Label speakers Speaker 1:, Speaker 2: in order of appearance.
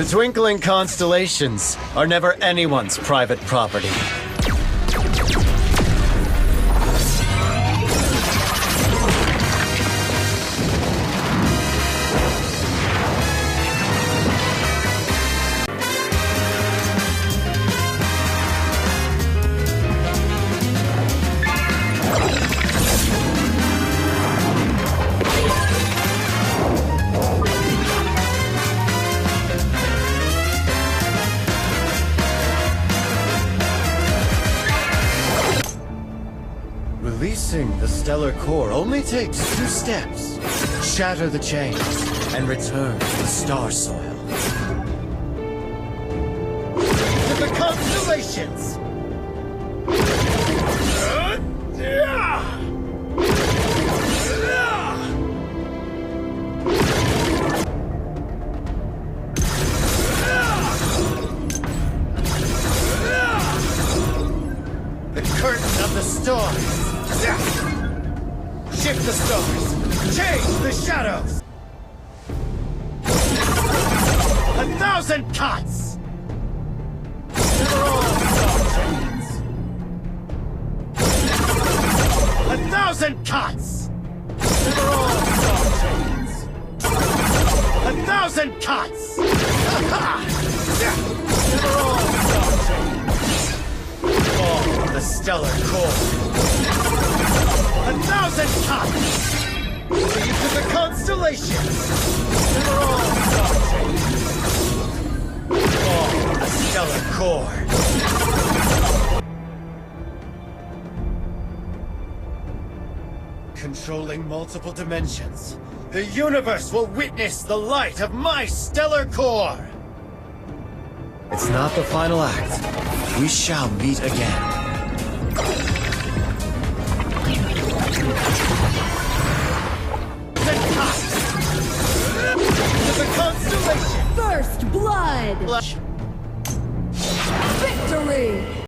Speaker 1: The twinkling constellations are never anyone's private property. Releasing the stellar core only takes 2 steps. Shatter the chains and return to the star soil. To the constellations! The curtain of the stars! Shift the stars! Change the shadows! 1,000 cuts! Sever all star chains! 1,000 cuts! Sever all star chains! 1,000 cuts! Ha-ha! Sever all star chains! Fall the stellar core! 1,000 cuts! Lead to the constellations! Sever all star chains! Fall the stellar core! Controlling multiple dimensions, the universe will witness the light of my stellar core! It's not the final act. We shall meet again. The constellation!
Speaker 2: First blood! Victory!